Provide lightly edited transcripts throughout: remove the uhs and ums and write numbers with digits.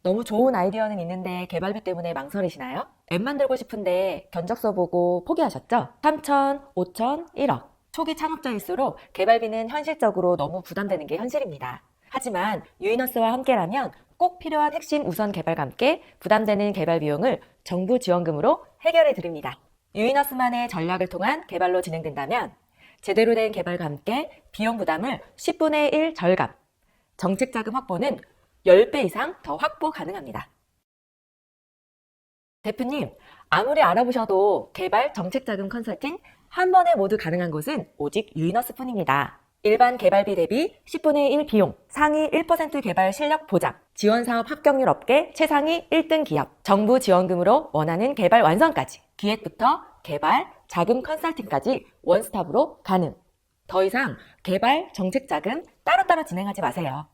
너무 좋은 아이디어는 있는데 개발비 때문에 망설이시나요? 앱 만들고 싶은데 견적서 보고 포기하셨죠? 3천, 5천, 1억. 초기 창업자일수록 개발비는 현실적으로 너무 부담되는 게 현실입니다. 하지만 유이너스와 함께라면 꼭 필요한 핵심 우선 개발과 함께 부담되는 개발 비용을 정부 지원금으로 해결해 드립니다. 유이너스만의 전략을 통한 개발로 진행된다면 제대로 된 개발과 함께 비용 부담을 10분의 1 절감, 정책 자금 확보는 10배 이상 더 확보 가능합니다. 대표님, 아무리 알아보셔도 개발 정책 자금 컨설팅 한 번에 모두 가능한 곳은 오직 유이너스 뿐입니다. 일반 개발비 대비 10분의 1 비용, 상위 1% 개발 실력 보장, 지원 사업 합격률 업계 최상위 1등 기업, 정부 지원금으로 원하는 개발 완성까지, 기획부터 개발, 자금 컨설팅까지 원스톱으로 가능. 더 이상 개발 정책 자금 따로따로 진행하지 마세요.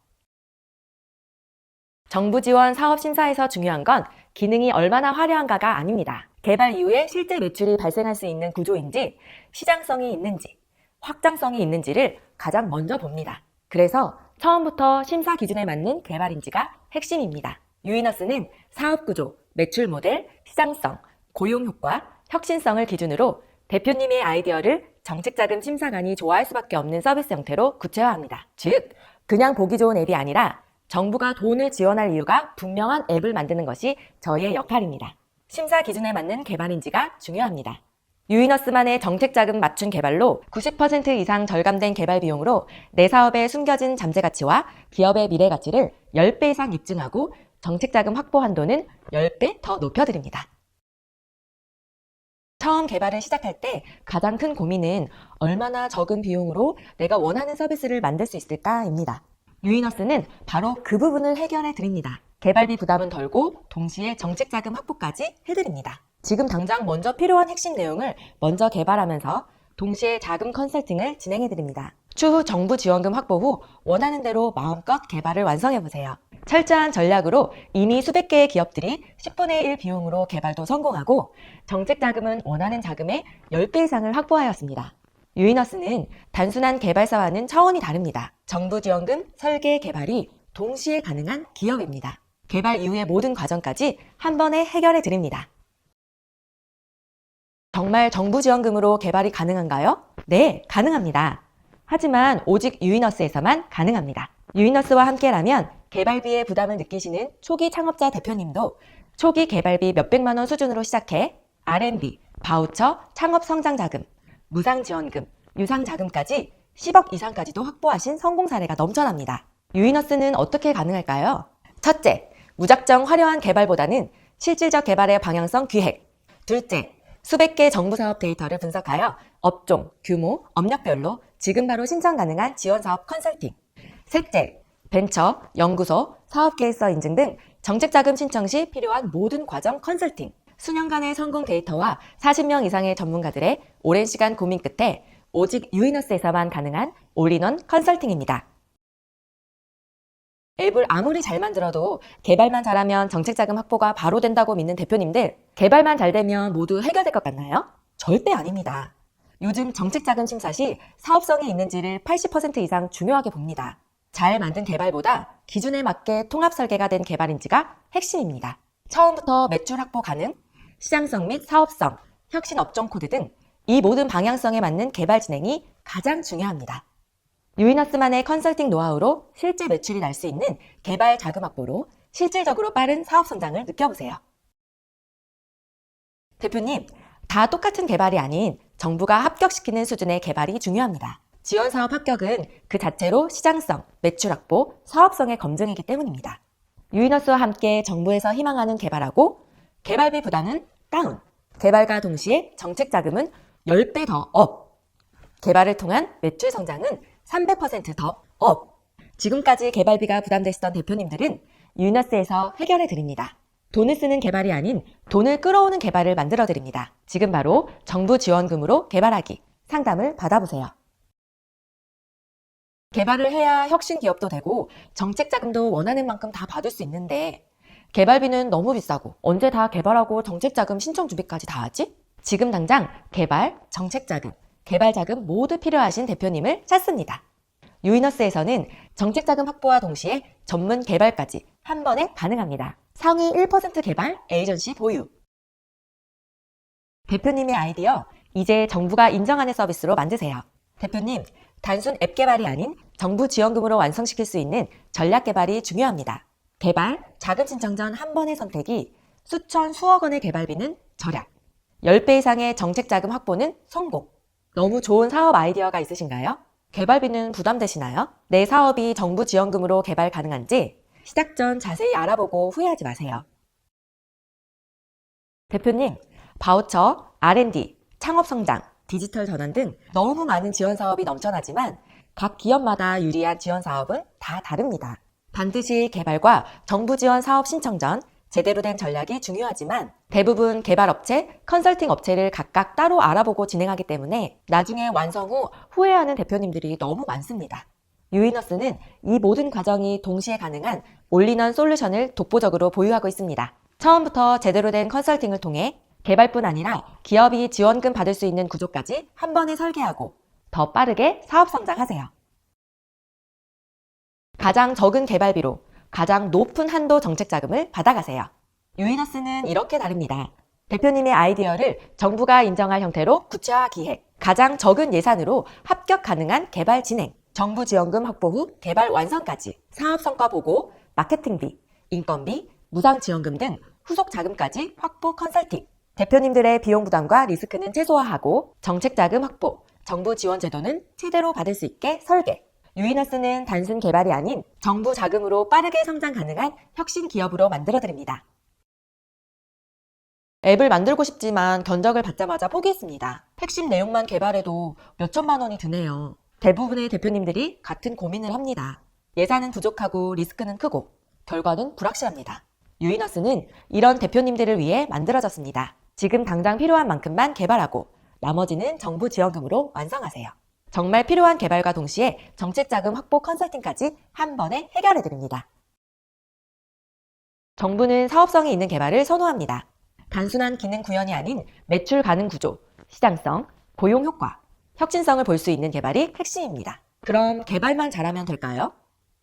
정부 지원 사업 심사에서 중요한 건 기능이 얼마나 화려한가가 아닙니다. 개발 이후에 실제 매출이 발생할 수 있는 구조인지, 시장성이 있는지, 확장성이 있는지를 가장 먼저 봅니다. 그래서 처음부터 심사 기준에 맞는 개발인지가 핵심입니다. 유이너스는 사업 구조, 매출 모델, 시장성, 고용 효과, 혁신성을 기준으로 대표님의 아이디어를 정책자금 심사관이 좋아할 수밖에 없는 서비스 형태로 구체화합니다. 즉, 그냥 보기 좋은 앱이 아니라 정부가 돈을 지원할 이유가 분명한 앱을 만드는 것이 저희의 역할입니다. 심사 기준에 맞는 개발인지가 중요합니다. 유이너스만의 정책자금 맞춤 개발로 90% 이상 절감된 개발 비용으로 내 사업의 숨겨진 잠재 가치와 기업의 미래 가치를 10배 이상 입증하고 정책자금 확보 한도는 10배 더 높여드립니다. 처음 개발을 시작할 때 가장 큰 고민은 얼마나 적은 비용으로 내가 원하는 서비스를 만들 수 있을까입니다. 유이너스는 바로 그 부분을 해결해 드립니다. 개발비 부담은 덜고 동시에 정책자금 확보까지 해드립니다. 지금 당장 먼저 필요한 핵심 내용을 먼저 개발하면서 동시에 자금 컨설팅을 진행해 드립니다. 추후 정부 지원금 확보 후 원하는 대로 마음껏 개발을 완성해 보세요. 철저한 전략으로 이미 수백 개의 기업들이 10분의 1 비용으로 개발도 성공하고 정책자금은 원하는 자금의 10배 이상을 확보하였습니다. 유이너스는 단순한 개발사와는 차원이 다릅니다. 정부 지원금, 설계, 개발이 동시에 가능한 기업입니다. 개발 이후의 모든 과정까지 한 번에 해결해 드립니다. 정말 정부 지원금으로 개발이 가능한가요? 네, 가능합니다. 하지만 오직 유이너스에서만 가능합니다. 유이너스와 함께라면 개발비의 부담을 느끼시는 초기 창업자 대표님도 초기 개발비 몇백만 원 수준으로 시작해 R&D, 바우처, 창업 성장 자금, 무상 지원금, 유상 자금까지 10억 이상까지도 확보하신 성공 사례가 넘쳐납니다. 유이너스는 어떻게 가능할까요? 첫째, 무작정 화려한 개발보다는 실질적 개발의 방향성 기획. 둘째, 수백 개 정부 사업 데이터를 분석하여 업종, 규모, 업력별로 지금 바로 신청 가능한 지원 사업 컨설팅. 셋째, 벤처, 연구소, 사업계획서 인증 등 정책자금 신청 시 필요한 모든 과정 컨설팅. 수년간의 성공 데이터와 40명 이상의 전문가들의 오랜 시간 고민 끝에 오직 유이너스에서만 가능한 올인원 컨설팅입니다. 앱을 아무리 잘 만들어도 개발만 잘하면 정책자금 확보가 바로 된다고 믿는 대표님들, 개발만 잘 되면 모두 해결될 것 같나요? 절대 아닙니다. 요즘 정책자금 심사 시 사업성이 있는지를 80% 이상 중요하게 봅니다. 잘 만든 개발보다 기준에 맞게 통합 설계가 된 개발인지가 핵심입니다. 처음부터 매출 확보 가능, 시장성 및 사업성, 혁신 업종 코드 등 이 모든 방향성에 맞는 개발 진행이 가장 중요합니다. 유이너스만의 컨설팅 노하우로 실제 매출이 날 수 있는 개발 자금 확보로 실질적으로 빠른 사업 성장을 느껴보세요. 대표님, 다 똑같은 개발이 아닌 정부가 합격시키는 수준의 개발이 중요합니다. 지원 사업 합격은 그 자체로 시장성, 매출 확보, 사업성의 검증이기 때문입니다. 유이너스와 함께 정부에서 희망하는 개발하고 개발비 부담은 다운, 개발과 동시에 정책 자금은 10배 더 업, 개발을 통한 매출 성장은 300%더 업. 지금까지 개발비가 부담되시던 대표님들은 유이너스에서 해결해 드립니다. 돈을 쓰는 개발이 아닌 돈을 끌어오는 개발을 만들어 드립니다. 지금 바로 정부 지원금으로 개발하기, 상담을 받아보세요. 개발을 해야 혁신 기업도 되고 정책 자금도 원하는 만큼 다 받을 수 있는데 개발비는 너무 비싸고 언제 다 개발하고 정책 자금 신청 준비까지 다 하지? 지금 당장 개발, 정책 자금, 개발 자금 모두 필요하신 대표님을 찾습니다. 유이너스에서는 정책 자금 확보와 동시에 전문 개발까지 한 번에 가능합니다. 상위 1% 개발, 에이전시 보유. 대표님의 아이디어, 이제 정부가 인정하는 서비스로 만드세요. 대표님, 단순 앱 개발이 아닌 정부 지원금으로 완성시킬 수 있는 전략 개발이 중요합니다. 개발, 자금 신청 전 한 번의 선택이 수천, 수억 원의 개발비는 절약. 10배 이상의 정책 자금 확보는 성공. 너무 좋은 사업 아이디어가 있으신가요? 개발비는 부담되시나요? 내 사업이 정부 지원금으로 개발 가능한지 시작 전 자세히 알아보고 후회하지 마세요. 대표님, 바우처, R&D, 창업성장, 디지털 전환 등 너무 많은 지원 사업이 넘쳐나지만 각 기업마다 유리한 지원 사업은 다 다릅니다. 반드시 개발과 정부 지원 사업 신청 전 제대로 된 전략이 중요하지만 대부분 개발업체, 컨설팅 업체를 각각 따로 알아보고 진행하기 때문에 나중에 완성 후 후회하는 대표님들이 너무 많습니다. 유이너스는 이 모든 과정이 동시에 가능한 올인원 솔루션을 독보적으로 보유하고 있습니다. 처음부터 제대로 된 컨설팅을 통해 개발뿐 아니라 기업이 지원금 받을 수 있는 구조까지 한 번에 설계하고 더 빠르게 사업 성장하세요. 가장 적은 개발비로 가장 높은 한도 정책 자금을 받아가세요. 유이너스는 이렇게 다릅니다. 대표님의 아이디어를 정부가 인정할 형태로 구체화 기획, 가장 적은 예산으로 합격 가능한 개발 진행, 정부 지원금 확보 후 개발 완성까지, 사업 성과 보고, 마케팅비, 인건비, 무상 지원금 등 후속 자금까지 확보 컨설팅. 대표님들의 비용 부담과 리스크는 최소화하고 정책 자금 확보, 정부 지원 제도는 최대로 받을 수 있게 설계. 유이너스는 단순 개발이 아닌 정부 자금으로 빠르게 성장 가능한 혁신 기업으로 만들어드립니다. 앱을 만들고 싶지만 견적을 받자마자 포기했습니다. 핵심 내용만 개발해도 몇천만 원이 드네요. 대부분의 대표님들이 같은 고민을 합니다. 예산은 부족하고 리스크는 크고 결과는 불확실합니다. 유이너스는 이런 대표님들을 위해 만들어졌습니다. 지금 당장 필요한 만큼만 개발하고 나머지는 정부 지원금으로 완성하세요. 정말 필요한 개발과 동시에 정책 자금 확보 컨설팅까지 한 번에 해결해드립니다. 정부는 사업성이 있는 개발을 선호합니다. 단순한 기능 구현이 아닌 매출 가능 구조, 시장성, 고용 효과, 혁신성을 볼 수 있는 개발이 핵심입니다. 그럼 개발만 잘하면 될까요?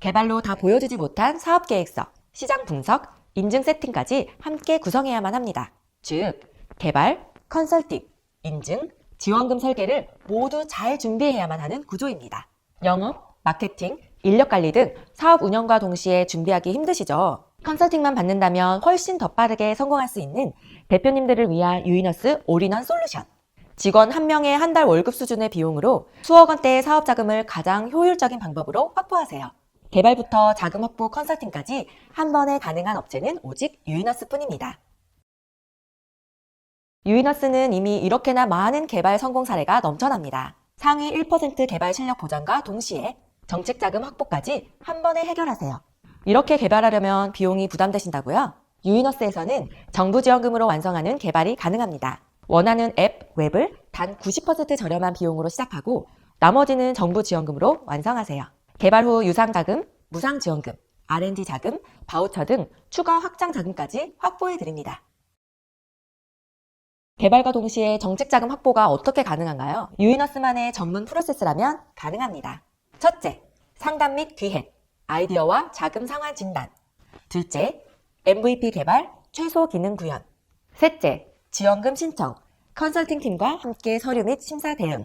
개발로 다 보여주지 못한 사업 계획서, 시장 분석, 인증 세팅까지 함께 구성해야만 합니다. 즉, 개발, 컨설팅, 인증, 지원금 설계를 모두 잘 준비해야만 하는 구조입니다. 영업, 마케팅, 인력 관리 등 사업 운영과 동시에 준비하기 힘드시죠? 컨설팅만 받는다면 훨씬 더 빠르게 성공할 수 있는 대표님들을 위한 유이너스 올인원 솔루션. 직원 한 명의 한 달 월급 수준의 비용으로 수억 원대의 사업 자금을 가장 효율적인 방법으로 확보하세요. 개발부터 자금 확보 컨설팅까지 한 번에 가능한 업체는 오직 유이너스 뿐입니다. 유이너스는 이미 이렇게나 많은 개발 성공 사례가 넘쳐납니다. 상위 1% 개발 실력 보장과 동시에 정책 자금 확보까지 한 번에 해결하세요. 이렇게 개발하려면 비용이 부담되신다고요? 유이너스에서는 정부 지원금으로 완성하는 개발이 가능합니다. 원하는 앱, 웹을 단 90% 저렴한 비용으로 시작하고 나머지는 정부 지원금으로 완성하세요. 개발 후 유상 자금, 무상 지원금, R&D 자금, 바우처 등 추가 확장 자금까지 확보해 드립니다. 개발과 동시에 정책 자금 확보가 어떻게 가능한가요? 유이너스만의 전문 프로세스라면 가능합니다. 첫째, 상담 및 기획, 아이디어와 자금 상환 진단. 둘째, MVP 개발, 최소 기능 구현. 셋째, 지원금 신청, 컨설팅 팀과 함께 서류 및 심사 대응.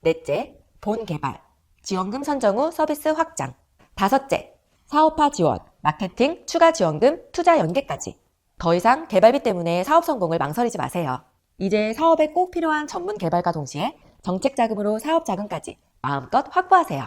넷째, 본 개발, 지원금 선정 후 서비스 확장. 다섯째, 사업화 지원, 마케팅, 추가 지원금, 투자 연계까지. 더 이상 개발비 때문에 사업 성공을 망설이지 마세요. 이제 사업에 꼭 필요한 전문 개발과 동시에 정책 자금으로 사업 자금까지 마음껏 확보하세요.